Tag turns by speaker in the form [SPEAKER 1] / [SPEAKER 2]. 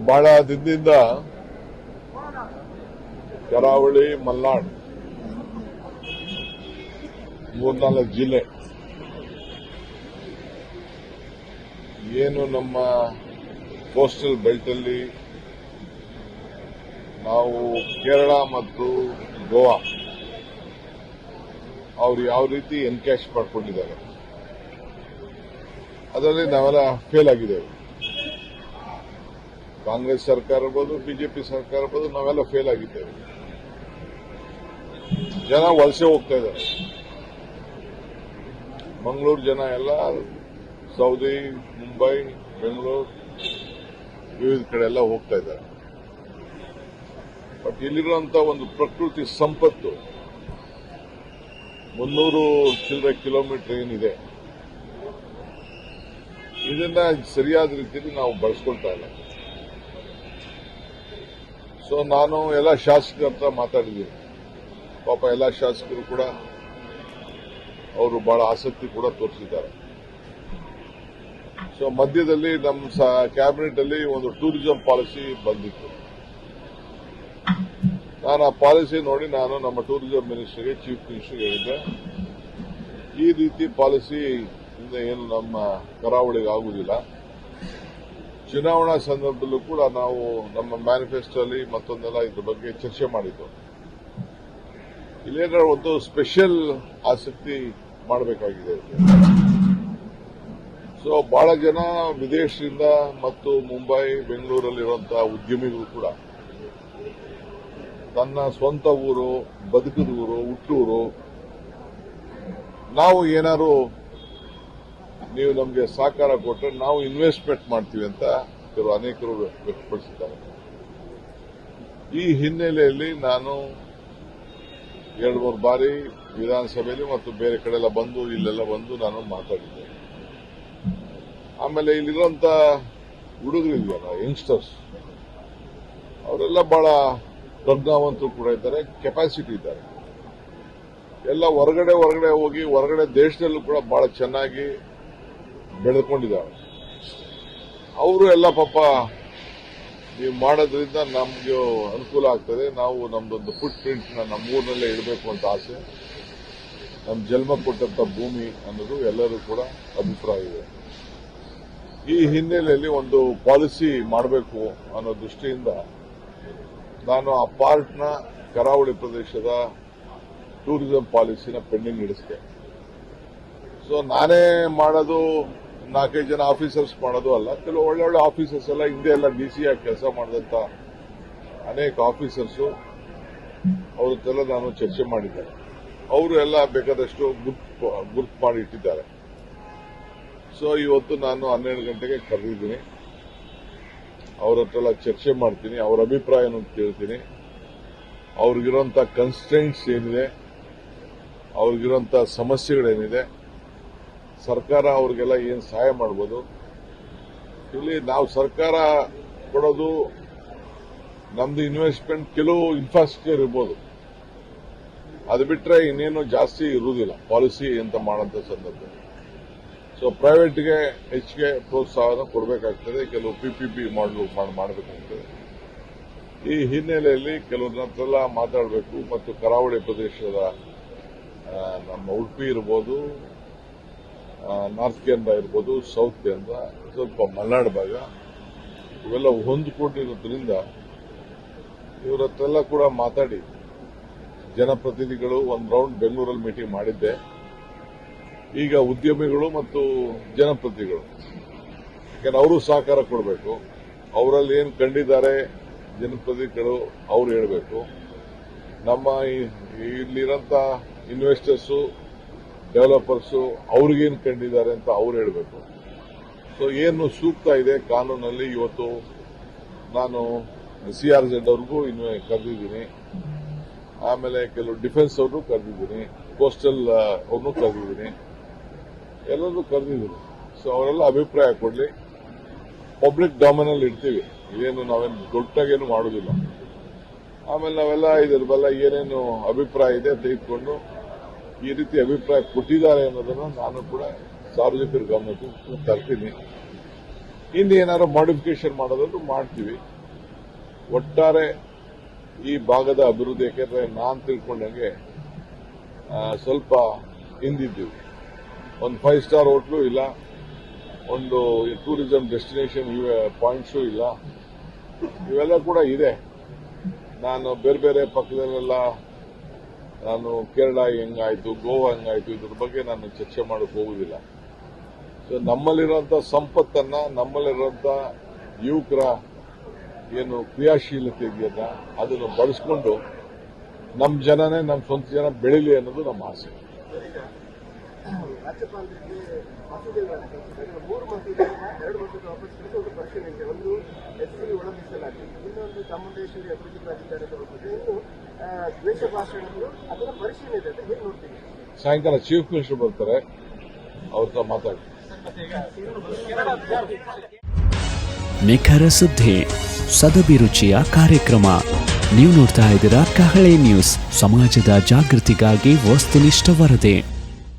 [SPEAKER 1] ಬಹಳ ದಿನದಿಂದ ಕರಾವಳಿ ಮಲೆನಾಡು 3-4 ಜಿಲ್ಲೆ ಏನು ನಮ್ಮ ಕೋಸ್ಟಲ್ ಬೆಲ್ಟ್ ಅಲ್ಲಿ ನಾವು ಕೇರಳ ಮತ್ತು ಗೋವಾ ಅವರು ಯಾವ ರೀತಿ ಎನ್ಕ್ಯಾಶ್ ಮಾಡ್ಕೊಂಡಿದ್ದಾರೆ ಅದರಲ್ಲಿ ನಾವೆಲ್ಲ ಫೇಲ್ ಆಗಿದ್ದೇವೆ. ಕಾಂಗ್ರೆಸ್ ಸರ್ಕಾರ ಇರ್ಬೋದು, ಬಿಜೆಪಿ ಸರ್ಕಾರ ಇರ್ಬೋದು, ನಾವೆಲ್ಲ ಫೇಲ್ ಆಗಿದ್ದೇವೆ. ಜನ ವಲಸೆ ಹೋಗ್ತಾ ಇದ್ದಾರೆ. ಮಂಗಳೂರು ಜನ ಎಲ್ಲ ಸೌದಿ, ಮುಂಬೈ, ಬೆಂಗಳೂರು ವಿವಿಧ ಕಡೆ ಎಲ್ಲ ಹೋಗ್ತಾ ಇದ್ದಾರೆ. ಬಟ್ ಇಲ್ಲಿರುವಂತ ಒಂದು ಪ್ರಕೃತಿ ಸಂಪತ್ತು 300 ಚಿಲ್ಲರೆ ಕಿಲೋಮೀಟರ್ ಏನಿದೆ, ಇದನ್ನ ಸರಿಯಾದ ರೀತಿಯಲ್ಲಿ ನಾವು ಬಳಸ್ಕೊಳ್ತಾ ಇಲ್ಲ. ಸೊ ನಾನು ಎಲ್ಲ ಶಾಸಕರ ಹತ್ರ ಮಾತಾಡಿದ್ದೀನಿ. ಪಾಪ ಎಲ್ಲ ಶಾಸಕರು ಕೂಡ ಅವರು ಬಹಳ ಆಸಕ್ತಿ ಕೂಡ ತೋರಿಸಿದ್ದಾರೆ. ಸೊ ಮಧ್ಯದಲ್ಲಿ ನಮ್ಮ ಕ್ಯಾಬಿನೆಟ್ ಅಲ್ಲಿ ಒಂದು ಟೂರಿಸಂ ಪಾಲಿಸಿ ಬಂದಿತ್ತು. ನಾನು ಆ ಪಾಲಿಸಿ ನೋಡಿ ನಾನು ನಮ್ಮ ಟೂರಿಸಂ ಮಿನಿಸ್ಟರ್ಗೆ, ಚೀಫ್ ಮಿನಿಸ್ಟರ್ಗೆ ಹೇಳಿದ್ದೆ, ಈ ರೀತಿ ಪಾಲಿಸಿ ಇಂದ ಏನು ನಮ್ಮ ಕರಾವಳಿಗೆ ಆಗುವುದಿಲ್ಲ. ಚುನಾವಣಾ ಸಂದರ್ಭದಲ್ಲೂ ಕೂಡ ನಾವು ನಮ್ಮ ಮ್ಯಾನಿಫೆಸ್ಟೋ ಅಲ್ಲಿ ಮತ್ತೊಂದೆಲ್ಲ ಇದ್ರ ಬಗ್ಗೆ ಚರ್ಚೆ ಮಾಡಿದ್ದು. ಇಲ್ಲೇನಾದ್ರು ಒಂದು ಸ್ಪೆಷಲ್ ಆಸಕ್ತಿ ಮಾಡಬೇಕಾಗಿದೆ. ಸೊ ಬಹಳ ಜನ ವಿದೇಶದಿಂದ ಮತ್ತು ಮುಂಬೈ, ಬೆಂಗಳೂರಲ್ಲಿರುವಂತಹ ಉದ್ಯಮಿಗಳು ಕೂಡ ತನ್ನ ಸ್ವಂತ ಊರು, ಬದುಕಿದ ಊರು, ಹುಟ್ಟೂರು, ನಾವು ಏನಾದ್ರು ನೀವು ನಮಗೆ ಸಹಕಾರ ಕೊಟ್ಟರೆ ನಾವು ಇನ್ವೆಸ್ಟ್ಮೆಂಟ್ ಮಾಡ್ತೀವಿ ಅಂತ ಅನೇಕರು ವ್ಯಕ್ತಪಡಿಸಿದ್ದಾರೆ. ಈ ಹಿನ್ನೆಲೆಯಲ್ಲಿ ನಾನು 2-3 ಬಾರಿ ವಿಧಾನಸಭೆಯಲ್ಲಿ ಮತ್ತು ಬೇರೆ ಕಡೆ ಎಲ್ಲ ಬಂದು ಇಲ್ಲೆಲ್ಲ ಬಂದು ನಾನು ಮಾತಾಡಿದ್ದೆ. ಆಮೇಲೆ ಇಲ್ಲಿರುವಂತ ಹುಡುಗರಿದೆಯಲ್ಲ, ಯಂಗ್ಸ್ಟರ್ಸ್, ಅವರೆಲ್ಲ ಬಹಳ ಪ್ರಜ್ಞಾವಂತರು ಕೂಡ ಇದ್ದಾರೆ, ಕೆಪಾಸಿಟಿ ಇದ್ದಾರೆ. ಎಲ್ಲ ಹೊರಗಡೆ ಹೋಗಿ ಹೊರಗಡೆ ದೇಶದಲ್ಲೂ ಕೂಡ ಬಹಳ ಚೆನ್ನಾಗಿ ಬೆಳೆದುಕೊಂಡಿದ್ದಾರೆ. ಅವರು ಎಲ್ಲ ಪಾಪ ನೀವು ಮಾಡೋದ್ರಿಂದ ನಮ್ಗೆ ಅನುಕೂಲ ಆಗ್ತದೆ, ನಾವು ನಮ್ದೊಂದು ಫುಟ್ ಪ್ರಿಂಟ್ ನಮ್ಮ ಊರಿನಲ್ಲೇ ಇಡಬೇಕು ಅಂತ ಆಸೆ, ನಮ್ಮ ಜನ್ಮ ಕೊಟ್ಟಂತ ಭೂಮಿ ಅನ್ನೋದು ಎಲ್ಲರೂ ಕೂಡ ಅಭಿಪ್ರಾಯ ಇದೆ. ಈ ಹಿನ್ನೆಲೆಯಲ್ಲಿ ಒಂದು ಪಾಲಿಸಿ ಮಾಡಬೇಕು ಅನ್ನೋ ದೃಷ್ಟಿಯಿಂದ ನಾನು ಆ ಪಾರ್ಟ್ನ ಕರಾವಳಿ ಪ್ರದೇಶದ ಟೂರಿಸಂ ಪಾಲಿಸಿನ ಪೆಂಡಿಂಗ್ ಇಡಿಸಿದೆ. ಸೊ ನಾನೇ ಮಾಡೋದು, 4-5 ಜನ ಆಫೀಸರ್ಸ್ ಮಾಡೋದು ಅಲ್ಲ, ಕೆಲವು ಒಳ್ಳೊಳ್ಳೆ ಆಫೀಸರ್ಸ್ ಎಲ್ಲ ಹಿಂದೆ ಎಲ್ಲ ಡಿಸಿ ಆಗಿ ಕೆಲಸ ಮಾಡಿದಂತ ಅನೇಕ ಆಫೀಸರ್ಸು ಅವ್ರ ಹತ್ರೆಲ್ಲ ನಾನು ಚರ್ಚೆ ಮಾಡಿದ್ದೇನೆ. ಅವರು ಎಲ್ಲ ಬೇಕಾದಷ್ಟು ಗುರ್ತು ಮಾಡಿ ಇಟ್ಟಿದ್ದಾರೆ. ಸೊ ಇವತ್ತು ನಾನು 12 ಗಂಟೆಗೆ ಕರೆದಿದ್ದೀನಿ. ಅವ್ರ ಹತ್ರ ಚರ್ಚೆ ಮಾಡ್ತೀನಿ, ಅವ್ರ ಅಭಿಪ್ರಾಯನೂ ಕೇಳ್ತೀನಿ. ಅವ್ರಿಗಿರುವಂತ ಕನ್ಸ್ಟ್ರೈಂಟ್ಸ್ ಏನಿದೆ, ಅವ್ರಿಗಿರುವಂತ ಸಮಸ್ಯೆಗಳೇನಿದೆ, ಸರ್ಕಾರ ಅವ್ರಿಗೆಲ್ಲ ಏನು ಸಹಾಯ ಮಾಡ್ಬೋದು. ಇಲ್ಲಿ ನಾವು ಸರ್ಕಾರ ಕೊಡೋದು ನಮ್ದು ಇನ್ವೆಸ್ಟ್ಮೆಂಟ್, ಕೆಲವು ಇನ್ಫ್ರಾಸ್ಟ್ರಕ್ಚರ್ ಇರ್ಬೋದು, ಅದು ಬಿಟ್ರೆ ಇನ್ನೇನು ಜಾಸ್ತಿ ಇರುವುದಿಲ್ಲ ಪಾಲಿಸಿ ಅಂತ ಮಾಡೋಂಥ ಸಂದರ್ಭದಲ್ಲಿ. ಸೊ ಪ್ರೈವೇಟ್ಗೆ ಹೆಚ್ಚಿಗೆ ಪ್ರೋತ್ಸಾಹನ ಕೊಡಬೇಕಾಗ್ತದೆ, ಕೆಲವು ಪಿಪಿಪಿ ಮಾಡಬೇಕಾಗ್ತದೆ. ಈ ಹಿನ್ನೆಲೆಯಲ್ಲಿ ಕೆಲವ್ರ ಹತ್ರ ಮಾತಾಡಬೇಕು ಮತ್ತು ಕರಾವಳಿ ಪ್ರದೇಶದ ನಮ್ಮ ಉಡುಪಿ ಇರ್ಬೋದು, ನಾರ್ತ್ ಕೇಂದ್ರ ಇರ್ಬೋದು, ಸೌತ್ ಕೇಂದ್ರ, ಸ್ವಲ್ಪ ಮಲೆನಾಡು ಭಾಗ, ಇವೆಲ್ಲ ಹೊಂದಿಕೊಂಡಿರೋದ್ರಿಂದ ಇವರ ಹತ್ರೆಲ್ಲ ಕೂಡ ಮಾತಾಡಿ ಜನಪ್ರತಿನಿಧಿಗಳು ಒಂದು ರೌಂಡ್ ಬೆಂಗಳೂರಲ್ಲಿ ಮೀಟಿಂಗ್ ಮಾಡಿದ್ದೆ. ಈಗ ಉದ್ಯಮಿಗಳು ಮತ್ತು ಜನಪ್ರತಿನಿಧಿಗಳು, ಯಾಕಂದ್ರೆ ಅವರು ಸಹಕಾರ ಕೊಡಬೇಕು. ಅವರಲ್ಲಿ ಏನು ಕಂಡಿದ್ದಾರೆ ಜನಪ್ರತಿನಿಧಿಗಳು ಅವ್ರು ಹೇಳಬೇಕು. ನಮ್ಮ ಇಲ್ಲಿರಂತ ಇನ್ವೆಸ್ಟರ್ಸು, ಡೆವಲಪರ್ಸು ಅವ್ರಿಗೇನು ಕಂಡಿದ್ದಾರೆ ಅಂತ ಅವ್ರು ಹೇಳಬೇಕು. ಸೊ ಏನು ಸೂಕ್ತ ಇದೆ ಕಾನೂನಲ್ಲಿ, ಇವತ್ತು ನಾನು CRZ ಅವ್ರಿಗೂ ಕರೆದಿದ್ದೀನಿ, ಆಮೇಲೆ ಕೆಲವು ಡಿಫೆನ್ಸ್ ಅವ್ರನ್ನೂ ಕರೆದಿದ್ದೀನಿ, ಕೋಸ್ಟಲ್ ಅವ್ರನ್ನೂ ಕರೆದಿದ್ದೀನಿ, ಎಲ್ಲರೂ ಕರೆದಿದ್ದೀನಿ. ಸೊ ಅವರೆಲ್ಲ ಅಭಿಪ್ರಾಯ ಕೊಡಲಿ. ಪಬ್ಲಿಕ್ ಡೊಮೇನಲ್ಲಿ ಇಡ್ತೀವಿ, ಇದೇನು ನಾವೇನು ದೊಡ್ಡಾಗೇನು ಮಾಡೋದಿಲ್ಲ. ಆಮೇಲೆ ನಾವೆಲ್ಲ ಇದ್ರ ಬಲ್ಲ ಏನೇನು ಅಭಿಪ್ರಾಯ ಇದೆ ತೆಗೆದುಕೊಂಡು ಈ ರೀತಿ ಅಭಿಪ್ರಾಯ ಕೊಟ್ಟಿದ್ದಾರೆ ಅನ್ನೋದನ್ನ ನಾನು ಕೂಡ ಸಾರ್ವಜನಿಕರ ಗಮನಕ್ಕೂ ತರ್ತೀನಿ. ಇನ್ನೇನಾದ್ರು ಮಾಡಿಫಿಕೇಶನ್ ಮಾಡೋದಾದ್ರು ಮಾಡ್ತೀವಿ. ಒಟ್ಟಾರೆ ಈ ಭಾಗದ ಅಭಿವೃದ್ಧಿ, ಯಾಕೆಂದ್ರೆ ನಾನು ತಿಳ್ಕೊಂಡಂಗೆ ಸ್ವಲ್ಪ ಹಿಂದಿದ್ದೀವಿ. ಒಂದು 5 ಸ್ಟಾರ್ ಹೋಟ್ಲು ಇಲ್ಲ, ಒಂದು ಟೂರಿಸಂ ಡೆಸ್ಟಿನೇಷನ್ ಪಾಯಿಂಟ್ಸು ಇಲ್ಲ. ಇವೆಲ್ಲ ಕೂಡ ಇದೆ. ನಾನು ಬೇರೆ ಬೇರೆ ಪಕ್ಕದಲ್ಲೆಲ್ಲ ನಾನು ಕೇರಳ ಹೆಂಗಾಯ್ತು, ಗೋವಾ ಹೆಂಗಾಯ್ತು, ಇದ್ರ ಬಗ್ಗೆ ನಾನು ಚರ್ಚೆ ಮಾಡಕ್ಕೆ ಹೋಗುದಿಲ್ಲ. ಸೊ ನಮ್ಮಲ್ಲಿರುವಂತ ಸಂಪತ್ತನ್ನ, ನಮ್ಮಲ್ಲಿರುವಂತ ಯುವಕರ ಏನು ಕ್ರಿಯಾಶೀಲತೆ ಇದೆಯಲ್ಲ ಅದನ್ನು ಬಳಸ್ಕೊಂಡು ನಮ್ಮ ಜನನೇ, ನಮ್ಮ ಸ್ವಂತ ಜನ ಬೆಳೀಲಿ ಅನ್ನೋದು ನಮ್ಮ ಆಸೆ.
[SPEAKER 2] ರಾಜ್ಯಪಾಲರಿಗೆ ಮಸೂದೆಗಳನ್ನು 3 ಮಸೂದೆಗಳನ್ನ 2 ವರ್ಷದ ವಾಪಸ್ ಒಂದು ಪರಿಶೀಲನೆ ಇದೆ. ಒಂದು SC ಒಳ ಮೀಸಲಾತಿ, ಇನ್ನೊಂದು ಚಾಮುಂಡೇಶ್ವರಿ ಅಭಿವೃದ್ಧಿ ಪ್ರಾಧಿಕಾರದ ಬಗ್ಗೆ, ಇನ್ನು ದ್ವೇಷ ಭಾಷಣಗಳು, ಅದರ ಪರಿಶೀಲನೆ ಇದೆ. ಹೇಗೆ ನೋಡ್ತೀವಿ?
[SPEAKER 1] ಸಾಯಂಕಾಲ ಚೀಫ್ ಮಿನಿಸ್ಟರ್ ಬರ್ತಾರೆ, ಅವ್ರನ್ನ ಮಾತಾಡ್ತೀವಿ.
[SPEAKER 3] ನಿಖರ ಸುದ್ದಿ, ಸದಭಿರುಚಿಯ ಕಾರ್ಯಕ್ರಮ. ನೀವು ನೋಡ್ತಾ ಇದ್ದೀರಾ ಕಹಳೆ ನ್ಯೂಸ್, ಸಮಾಜದ ಜಾಗೃತಿಗಾಗಿ ವಸ್ತುನಿಷ್ಠ ವರದಿ.